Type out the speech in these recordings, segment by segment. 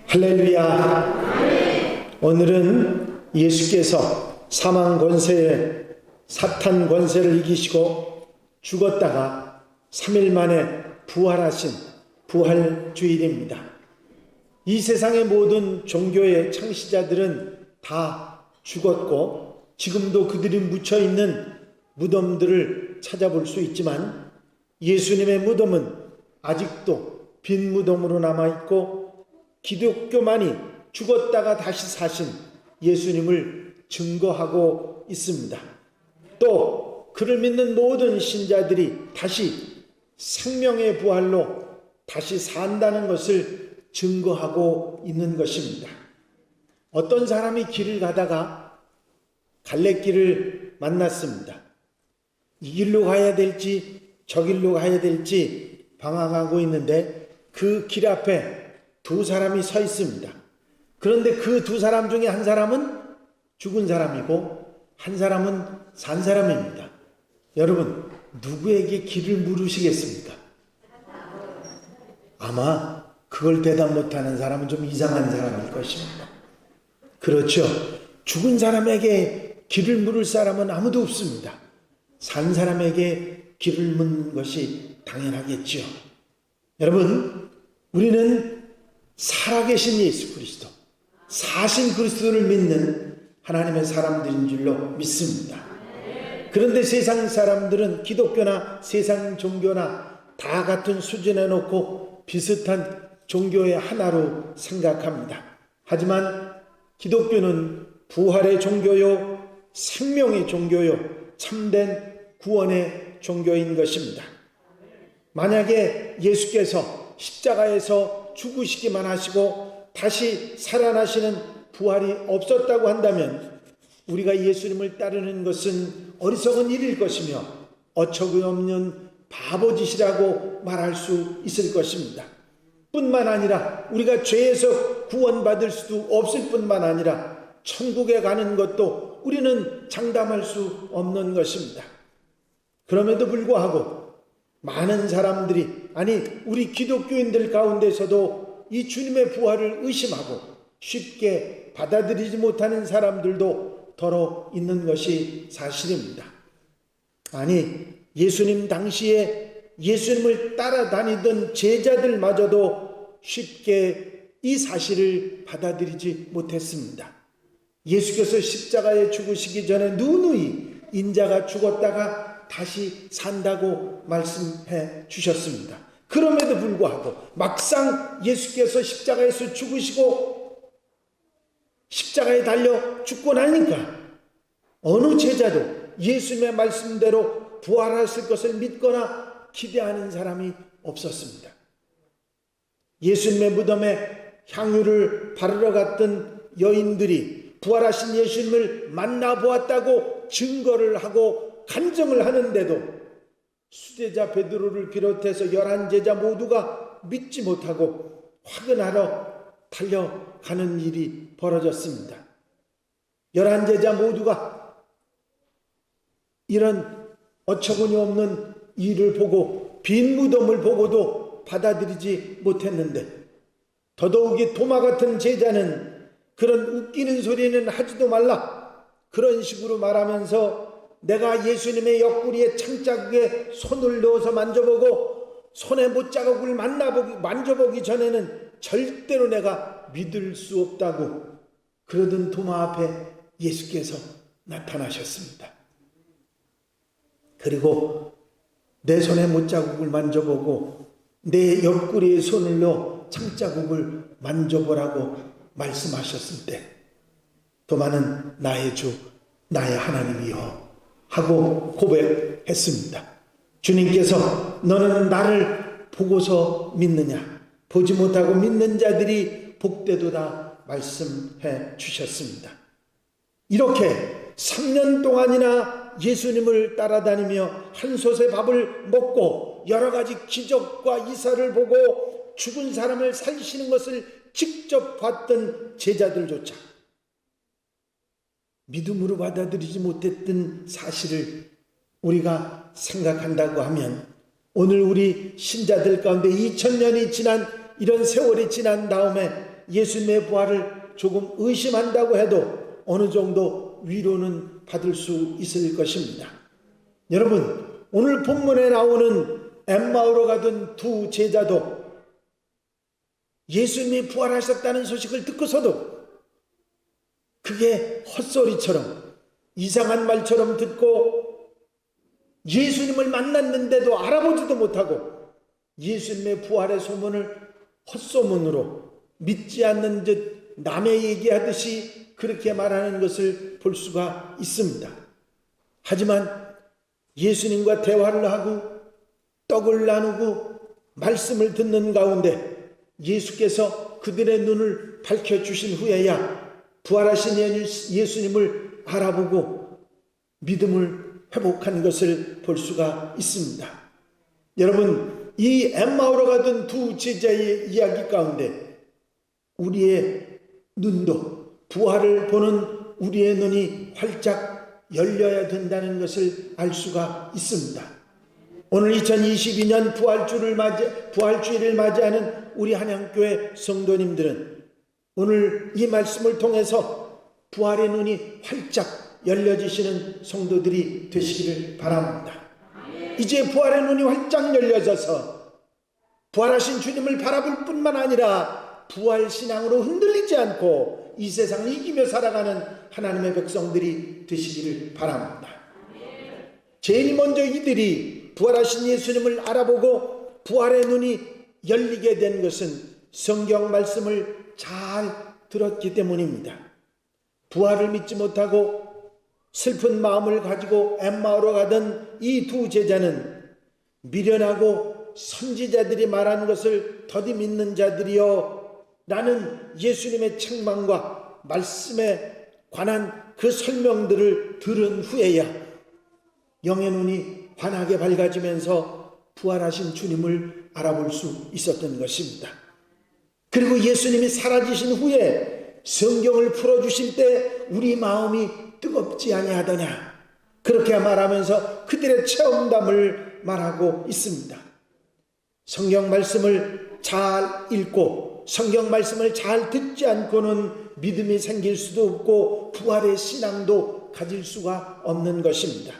할렐루야. 오늘은 예수께서 사망 권세에 사탄 권세를 이기시고 죽었다가 3일 만에 부활하신 부활주일입니다. 이 세상의 모든 종교의 창시자들은 다 죽었고 지금도 그들이 묻혀있는 무덤들을 찾아볼 수 있지만 예수님의 무덤은 아직도 빈 무덤으로 남아있고 기독교만이 죽었다가 다시 사신 예수님을 증거하고 있습니다. 또 그를 믿는 모든 신자들이 다시 생명의 부활로 다시 산다는 것을 증거하고 있는 것입니다. 어떤 사람이 길을 가다가 갈래길을 만났습니다. 이 길로 가야 될지 저 길로 가야 될지 방황하고 있는데 그 길 앞에 두 사람이 서 있습니다. 그런데 그 두 사람 중에 한 사람은 죽은 사람이고 한 사람은 산 사람입니다. 여러분, 누구에게 길을 물으시겠습니까? 아마 그걸 대답 못하는 사람은 좀 이상한 사람일 것입니다. 그렇죠. 죽은 사람에게 길을 물을 사람은 아무도 없습니다. 산 사람에게 길을 묻는 것이 당연하겠죠. 여러분, 우리는 살아계신 예수 그리스도, 사신 그리스도를 믿는 하나님의 사람들인 줄로 믿습니다. 그런데 세상 사람들은 기독교나 세상 종교나 다 같은 수준에 놓고 비슷한 종교의 하나로 생각합니다. 하지만 기독교는 부활의 종교요, 생명의 종교요, 참된 구원의 종교인 것입니다. 만약에 예수께서 십자가에서 죽으시기만 하시고 다시 살아나시는 부활이 없었다고 한다면 우리가 예수님을 따르는 것은 어리석은 일일 것이며 어처구니 없는 바보짓이라고 말할 수 있을 것입니다. 뿐만 아니라 우리가 죄에서 구원받을 수도 없을 뿐만 아니라 천국에 가는 것도 우리는 장담할 수 없는 것입니다. 그럼에도 불구하고 많은 사람들이, 아니 우리 기독교인들 가운데서도 이 주님의 부활을 의심하고 쉽게 받아들이지 못하는 사람들도 더러 있는 것이 사실입니다. 아니 예수님 당시에 예수님을 따라다니던 제자들마저도 쉽게 이 사실을 받아들이지 못했습니다. 예수께서 십자가에 죽으시기 전에 누누이 인자가 죽었다가 다시 산다고 말씀해 주셨습니다. 그럼에도 불구하고 막상 예수께서 십자가에서 죽으시고 십자가에 달려 죽고 나니까 어느 제자도 예수님의 말씀대로 부활하실 것을 믿거나 기대하는 사람이 없었습니다. 예수님의 무덤에 향유를 바르러 갔던 여인들이 부활하신 예수님을 만나보았다고 증거를 하고 간증을 하는데도 수제자 베드로를 비롯해서 11제자 모두가 믿지 못하고 화근하러 달려가는 일이 벌어졌습니다. 11제자 모두가 이런 어처구니 없는 일을 보고 빈 무덤을 보고도 받아들이지 못했는데 더더욱이 도마 같은 제자는 그런 웃기는 소리는 하지도 말라, 그런 식으로 말하면서 내가 예수님의 옆구리에 창자국에 손을 넣어서 만져보고 손에 못자국을 만져보기 전에는 절대로 내가 믿을 수 없다고 그러던 도마 앞에 예수께서 나타나셨습니다. 그리고 내 손에 못자국을 만져보고 내 옆구리에 손을 넣어 창자국을 만져보라고 말씀하셨을 때 도마는 나의 주, 나의 하나님이여 하고 고백했습니다. 주님께서 너는 나를 보고서 믿느냐? 보지 못하고 믿는 자들이 복되도다 말씀해 주셨습니다. 이렇게 3년 동안이나 예수님을 따라다니며 한 솥의 밥을 먹고 여러 가지 기적과 이사를 보고 죽은 사람을 살리시는 것을 직접 봤던 제자들조차 믿음으로 받아들이지 못했던 사실을 우리가 생각한다고 하면 오늘 우리 신자들 가운데 2000년이 지난 이런 세월이 지난 다음에 예수님의 부활을 조금 의심한다고 해도 어느 정도 위로는 받을 수 있을 것입니다. 여러분, 오늘 본문에 나오는 엠마오로 가던 두 제자도 예수님이 부활하셨다는 소식을 듣고서도 그게 헛소리처럼 이상한 말처럼 듣고 예수님을 만났는데도 알아보지도 못하고 예수님의 부활의 소문을 헛소문으로 믿지 않는 듯 남의 얘기하듯이 그렇게 말하는 것을 볼 수가 있습니다. 하지만 예수님과 대화를 하고 떡을 나누고 말씀을 듣는 가운데 예수께서 그들의 눈을 밝혀주신 후에야 부활하신 예수님을 알아보고 믿음을 회복한 것을 볼 수가 있습니다. 여러분, 이 엠마오로 가던 두 제자의 이야기 가운데 우리의 눈도 부활을 보는 우리의 눈이 활짝 열려야 된다는 것을 알 수가 있습니다. 오늘 2022년 부활주일을 맞이하는 우리 한양교회 성도님들은 오늘 이 말씀을 통해서 부활의 눈이 활짝 열려지시는 성도들이 되시기를 바랍니다. 이제 부활의 눈이 활짝 열려져서 부활하신 주님을 바라볼 뿐만 아니라 부활신앙으로 흔들리지 않고 이 세상을 이기며 살아가는 하나님의 백성들이 되시기를 바랍니다. 제일 먼저 이들이 부활하신 예수님을 알아보고 부활의 눈이 열리게 된 것은 성경 말씀을 잘 들었기 때문입니다. 부활을 믿지 못하고 슬픈 마음을 가지고 엠마오로 가던 이 두 제자는 미련하고 선지자들이 말한 것을 더디 믿는 자들이여 라는 예수님의 책망과 말씀에 관한 그 설명들을 들은 후에야 영의 눈이 환하게 밝아지면서 부활하신 주님을 알아볼 수 있었던 것입니다. 그리고 예수님이 사라지신 후에 성경을 풀어주실 때 우리 마음이 뜨겁지 아니하더냐, 그렇게 말하면서 그들의 체험담을 말하고 있습니다. 성경 말씀을 잘 읽고 성경 말씀을 잘 듣지 않고는 믿음이 생길 수도 없고 부활의 신앙도 가질 수가 없는 것입니다.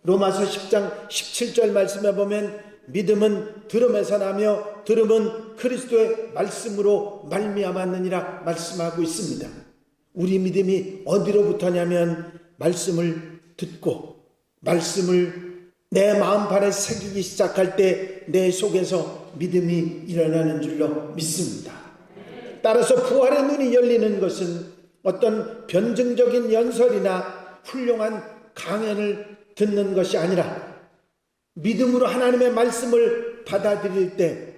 로마서 10장 17절 말씀에 보면 믿음은 들음에서 나며 들음은 그리스도의 말씀으로 말미암았느니라 말씀하고 있습니다. 우리 믿음이 어디로부터냐면 말씀을 듣고 말씀을 내 마음판에 새기기 시작할 때 내 속에서 믿음이 일어나는 줄로 믿습니다. 따라서 부활의 눈이 열리는 것은 어떤 변증적인 연설이나 훌륭한 강연을 듣는 것이 아니라 믿음으로 하나님의 말씀을 받아들일 때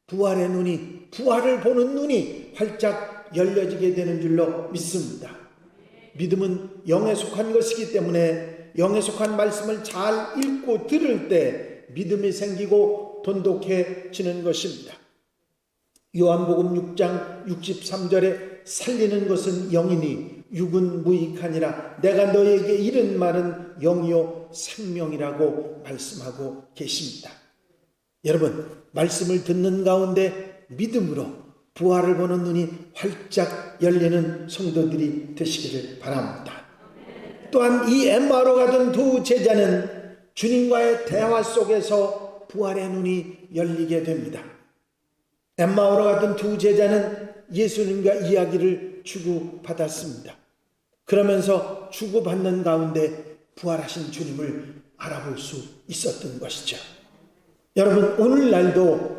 부활의 눈이, 부활을 보는 눈이 활짝 열려지게 되는 줄로 믿습니다. 믿음은 영에 속한 것이기 때문에 영에 속한 말씀을 잘 읽고 들을 때 믿음이 생기고 돈독해지는 것입니다. 요한복음 6장 63절에 살리는 것은 영이니 육은 무익하니라 내가 너에게 이른 말은 영이요 생명이라고 말씀하고 계십니다. 여러분, 말씀을 듣는 가운데 믿음으로 부활을 보는 눈이 활짝 열리는 성도들이 되시기를 바랍니다. 또한 이 엠마오로 가던 두 제자는 주님과의 대화 속에서 부활의 눈이 열리게 됩니다. 엠마오로 가던 두 제자는 예수님과 이야기를 주고받았습니다. 그러면서 주고받는 가운데 부활하신 주님을 알아볼 수 있었던 것이죠. 여러분, 오늘날도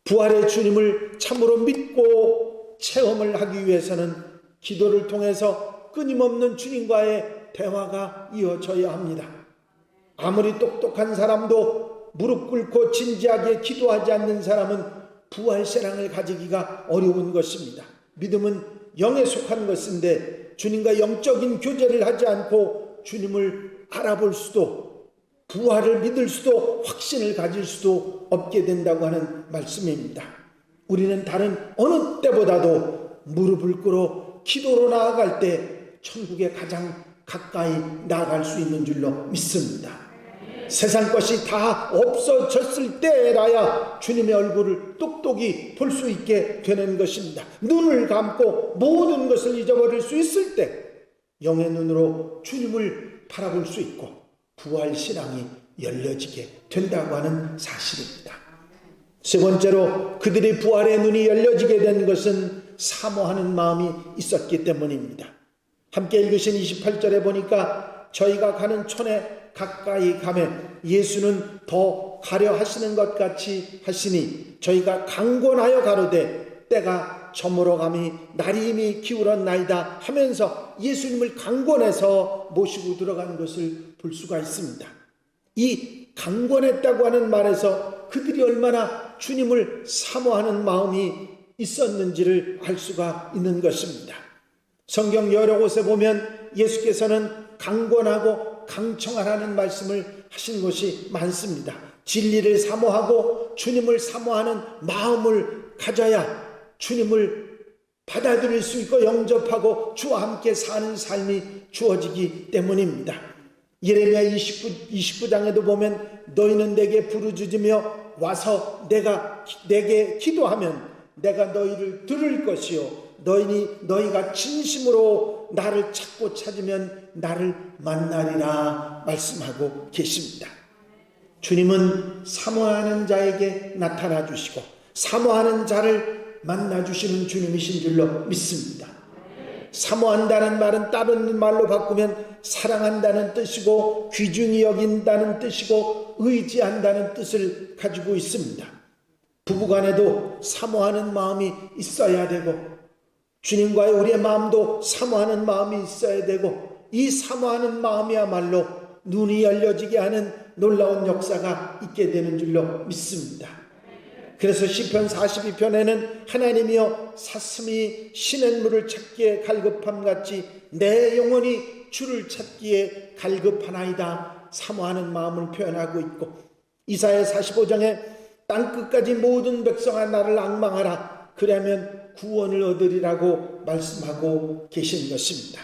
부활의 주님을 참으로 믿고 체험을 하기 위해서는 기도를 통해서 끊임없는 주님과의 대화가 이어져야 합니다. 아무리 똑똑한 사람도 무릎 꿇고 진지하게 기도하지 않는 사람은 부활신앙을 가지기가 어려운 것입니다. 믿음은 영에 속한 것인데 주님과 영적인 교제를 하지 않고 주님을 알아볼 수도 부활을 믿을 수도 확신을 가질 수도 없게 된다고 하는 말씀입니다. 우리는 다른 어느 때보다도 무릎을 꿇어 기도로 나아갈 때 천국에 가장 가까이 나아갈 수 있는 줄로 믿습니다. 세상 것이 다 없어졌을 때라야 주님의 얼굴을 똑똑히 볼 수 있게 되는 것입니다. 눈을 감고 모든 것을 잊어버릴 수 있을 때 영의 눈으로 주님을 바라볼 수 있고 부활신앙이 열려지게 된다고 하는 사실입니다. 세 번째로 그들이 부활의 눈이 열려지게 된 것은 사모하는 마음이 있었기 때문입니다. 함께 읽으신 28절에 보니까 저희가 가는 촌에 가까이 가매 예수는 더 가려 하시는 것 같이 하시니 저희가 강권하여 가로되 때가 저물어 감이 날이 이미 기울었나이다 하면서 예수님을 강권해서 모시고 들어간 것을 볼 수가 있습니다. 이 강권했다고 하는 말에서 그들이 얼마나 주님을 사모하는 마음이 있었는지를 알 수가 있는 것입니다. 성경 여러 곳에 보면 예수께서는 강권하고 강청하라는 말씀을 하신 것이 많습니다. 진리를 사모하고 주님을 사모하는 마음을 가져야 주님을 받아들일 수 있고 영접하고 주와 함께 사는 삶이 주어지기 때문입니다. 예레미야 29장에도 보면 너희는 내게 부르짖으며 와서 내게 기도하면 내가 너희를 들을 것이요 너희가 진심으로 나를 찾고 찾으면 나를 만나리라 말씀하고 계십니다. 주님은 사모하는 자에게 나타나 주시고 사모하는 자를 만나 주시는 주님이신 줄로 믿습니다. 사모한다는 말은 다른 말로 바꾸면 사랑한다는 뜻이고 귀중히 여긴다는 뜻이고 의지한다는 뜻을 가지고 있습니다. 부부간에도 사모하는 마음이 있어야 되고 주님과의 우리의 마음도 사모하는 마음이 있어야 되고 이 사모하는 마음이야말로 눈이 열려지게 하는 놀라운 역사가 있게 되는 줄로 믿습니다. 그래서 시편 42편에는 하나님이여 사슴이 시냇물을 찾기에 갈급함같이 내 영혼이 주를 찾기에 갈급하나이다 사모하는 마음을 표현하고 있고 이사야 45장에 땅끝까지 모든 백성아 나를 앙망하라 그러면 구원을 얻으리라고 말씀하고 계신 것입니다.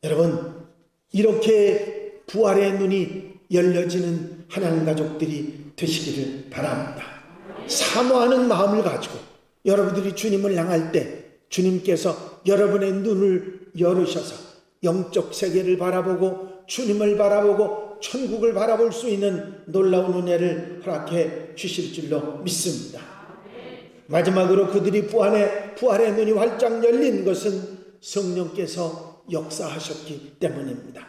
여러분 이렇게 부활의 눈이 열려지는 하나님 가족들이 되시기를 바랍니다. 사모하는 마음을 가지고 여러분들이 주님을 향할 때 주님께서 여러분의 눈을 열으셔서 영적 세계를 바라보고 주님을 바라보고 천국을 바라볼 수 있는 놀라운 은혜를 허락해 주실 줄로 믿습니다. 마지막으로 그들이 부활의 눈이 활짝 열린 것은 성령께서 역사하셨기 때문입니다.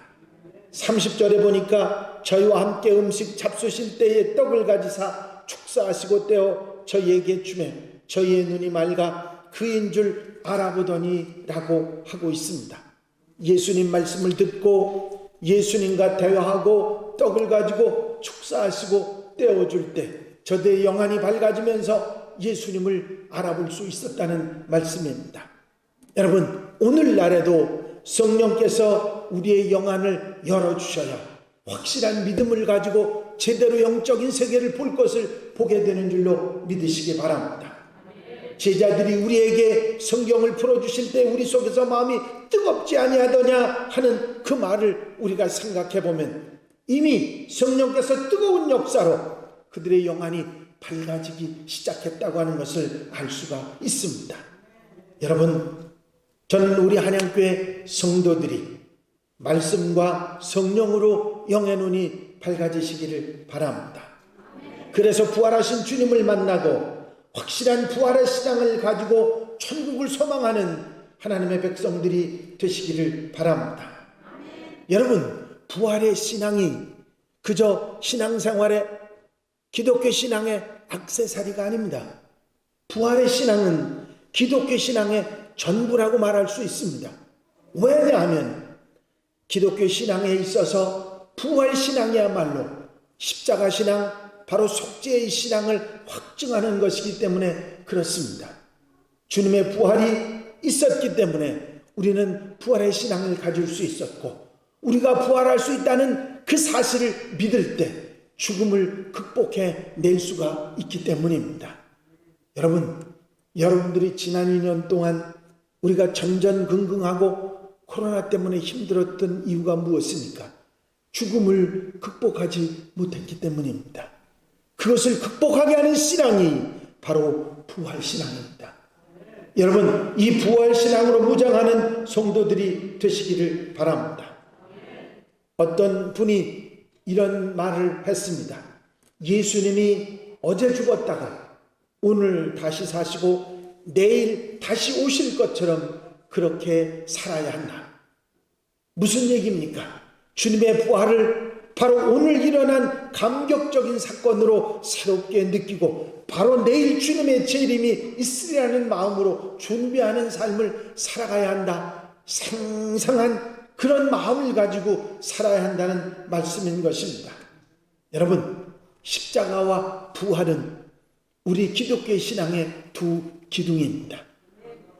30절에 보니까 저희와 함께 음식 잡수실 때에 떡을 가지사 축사하시고 떼어 저희에게 주매 저희의 눈이 맑아 그인 줄 알아보더니 라고 하고 있습니다. 예수님 말씀을 듣고 예수님과 대화하고 떡을 가지고 축사하시고 떼어줄 때 저들의 영안이 밝아지면서 예수님을 알아볼 수 있었다는 말씀입니다. 여러분 오늘날에도 성령께서 우리의 영안을 열어주셔야 확실한 믿음을 가지고 제대로 영적인 세계를 볼 것을 보게 되는 줄로 믿으시기 바랍니다. 제자들이 우리에게 성경을 풀어주실 때 우리 속에서 마음이 뜨겁지 아니하더냐 하는 그 말을 우리가 생각해 보면 이미 성령께서 뜨거운 역사로 그들의 영안이 밝아지기 시작했다고 하는 것을 알 수가 있습니다. 여러분 저는 우리 한양교회 성도들이 말씀과 성령으로 영의 눈이 밝아지시기를 바랍니다. 그래서 부활하신 주님을 만나고 확실한 부활의 신앙을 가지고 천국을 소망하는 하나님의 백성들이 되시기를 바랍니다. 여러분 부활의 신앙이 그저 신앙생활의 기독교 신앙의 액세서리가 아닙니다. 부활의 신앙은 기독교 신앙의 전부라고 말할 수 있습니다. 왜냐하면 기독교 신앙에 있어서 부활 신앙이야말로 십자가 신앙, 바로 속죄의 신앙을 확증하는 것이기 때문에 그렇습니다. 주님의 부활이 있었기 때문에 우리는 부활의 신앙을 가질 수 있었고 우리가 부활할 수 있다는 그 사실을 믿을 때 죽음을 극복해 낼 수가 있기 때문입니다. 여러분들이 지난 2년 동안 우리가 전전긍긍하고 코로나 때문에 힘들었던 이유가 무엇입니까? 죽음을 극복하지 못했기 때문입니다. 그것을 극복하게 하는 신앙이 바로 부활신앙입니다. 여러분, 이 부활신앙으로 무장하는 성도들이 되시기를 바랍니다. 어떤 분이 이런 말을 했습니다. 예수님이 어제 죽었다가 오늘 다시 사시고 내일 다시 오실 것처럼 그렇게 살아야 한다. 무슨 얘기입니까? 주님의 부활을 바로 오늘 일어난 감격적인 사건으로 새롭게 느끼고 바로 내일 주님의 재림이 있으리라는 마음으로 준비하는 삶을 살아가야 한다. 상상한 그런 마음을 가지고 살아야 한다는 말씀인 것입니다. 여러분, 십자가와 부활은 우리 기독교 신앙의 두 기둥입니다.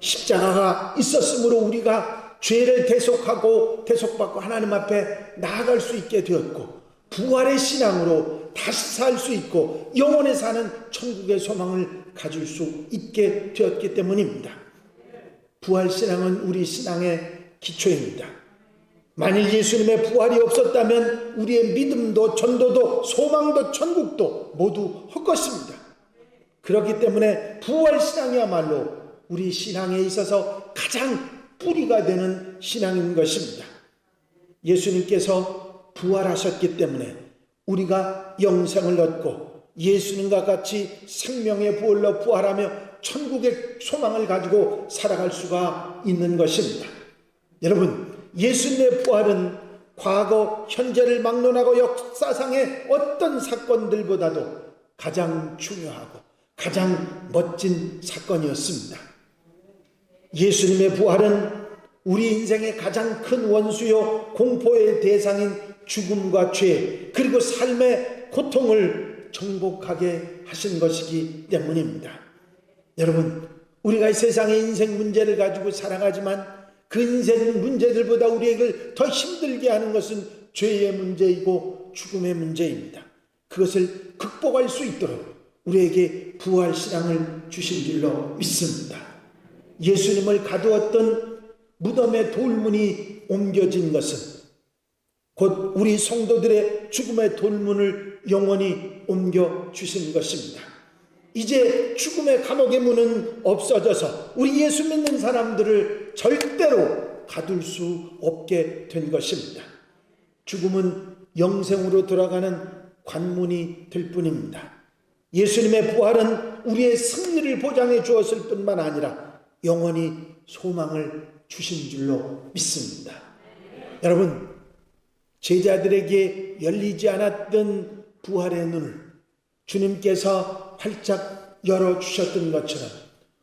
십자가가 있었으므로 우리가 죄를 대속받고 하나님 앞에 나아갈 수 있게 되었고, 부활의 신앙으로 다시 살 수 있고 영원히 사는 천국의 소망을 가질 수 있게 되었기 때문입니다. 부활 신앙은 우리 신앙의 기초입니다. 만일 예수님의 부활이 없었다면 우리의 믿음도 전도도 소망도 천국도 모두 헛것입니다. 그렇기 때문에 부활 신앙이야말로 우리 신앙에 있어서 가장 뿌리가 되는 신앙인 것입니다. 예수님께서 부활하셨기 때문에 우리가 영생을 얻고 예수님과 같이 생명의 부활로 부활하며 천국의 소망을 가지고 살아갈 수가 있는 것입니다. 여러분, 예수님의 부활은 과거, 현재를 막론하고 역사상의 어떤 사건들보다도 가장 중요하고 가장 멋진 사건이었습니다. 예수님의 부활은 우리 인생의 가장 큰 원수요 공포의 대상인 죽음과 죄 그리고 삶의 고통을 정복하게 하신 것이기 때문입니다. 여러분, 우리가 이 세상의 인생 문제를 가지고 살아가지만 그 인생 문제들보다 우리에게 더 힘들게 하는 것은 죄의 문제이고 죽음의 문제입니다. 그것을 극복할 수 있도록 우리에게 부활 신앙을 주신 줄로 믿습니다. 예수님을 가두었던 무덤의 돌문이 옮겨진 것은 곧 우리 성도들의 죽음의 돌문을 영원히 옮겨주신 것입니다. 이제 죽음의 감옥의 문은 없어져서 우리 예수 믿는 사람들을 절대로 가둘 수 없게 된 것입니다. 죽음은 영생으로 돌아가는 관문이 될 뿐입니다. 예수님의 부활은 우리의 승리를 보장해 주었을 뿐만 아니라 영원히 소망을 주신 줄로 믿습니다. 여러분, 제자들에게 열리지 않았던 부활의 눈을 주님께서 활짝 열어주셨던 것처럼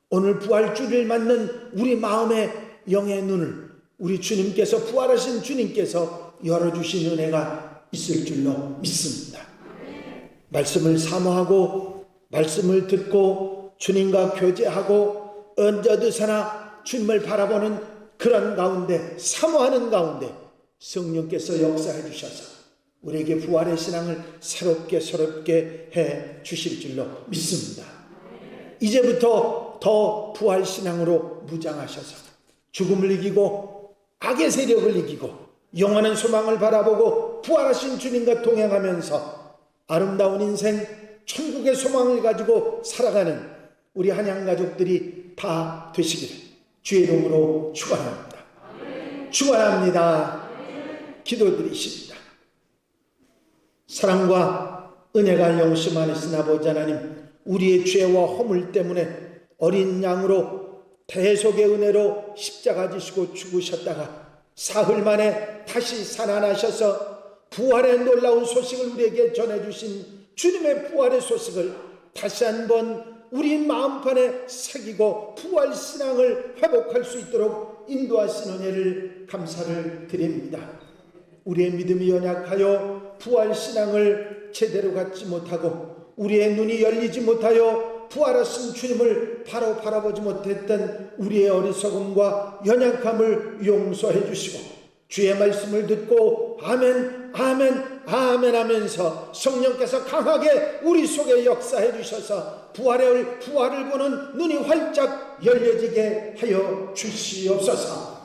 오늘 부활주를 맞는 우리 마음의 영의 눈을 우리 주님께서 부활하신 주님께서 열어주신 은혜가 있을 줄로 믿습니다. 말씀을 사모하고 말씀을 듣고 주님과 교제하고 언제 어디서나 주님을 바라보는 그런 가운데 사모하는 가운데 성령께서 역사해 주셔서 우리에게 부활의 신앙을 새롭게 해 주실 줄로 믿습니다. 이제부터 더 부활 신앙으로 무장하셔서 죽음을 이기고 악의 세력을 이기고 영원한 소망을 바라보고 부활하신 주님과 동행하면서 아름다운 인생 천국의 소망을 가지고 살아가는 우리 한양 가족들이 다 되시기를 주의 이름으로 축원합니다. 축원합니다. 기도드리십니다. 사랑과 은혜가 영심하시는 아버지 하나님, 우리의 죄와 허물 때문에 어린 양으로 대속의 은혜로 십자가 지시고 죽으셨다가 사흘 만에 다시 살아나셔서 부활의 놀라운 소식을 우리에게 전해주신 주님의 부활의 소식을 다시 한번 우리 마음판에 새기고 부활 신앙을 회복할 수 있도록 인도하신 은혜를 감사를 드립니다. 우리의 믿음이 연약하여 부활 신앙을 제대로 갖지 못하고 우리의 눈이 열리지 못하여 부활하신 주님을 바로 바라보지 못했던 우리의 어리석음과 연약함을 용서해 주시고 주의 말씀을 듣고 아멘 아멘 아멘 하면서 성령께서 강하게 우리 속에 역사해 주셔서 부활을 보는 눈이 활짝 열려지게 하여 주시옵소서.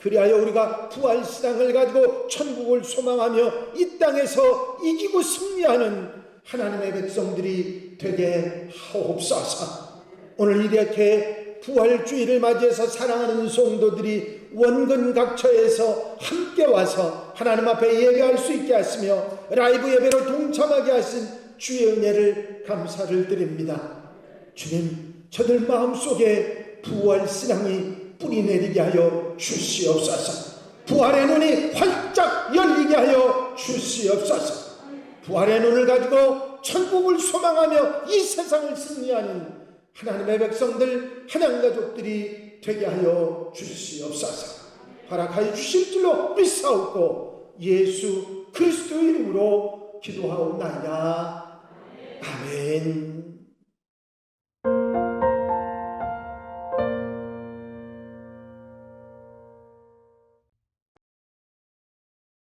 그리하여 우리가 부활신앙을 가지고 천국을 소망하며 이 땅에서 이기고 승리하는 하나님의 백성들이 되게 하옵소서. 오늘 이렇게 부활주의를 맞이해서 사랑하는 성도들이 원근각처에서 함께 와서 하나님 앞에 예배할 수 있게 하시며 라이브 예배로 동참하게 하신 주의 은혜를 감사를 드립니다. 주님, 저들 마음속에 부활신앙이 뿌리내리게 하여 주시옵소서. 부활의 눈이 활짝 열리게 하여 주시옵소서. 부활의 눈을 가지고 천국을 소망하며 이 세상을 승리하는 하나님의 백성들, 하나님 가족들이 되게 하여 주시옵소서. 허락하여 주실 줄로 믿사옵고 예수 그리스도의 이름으로 기도하옵나이다. 아멘.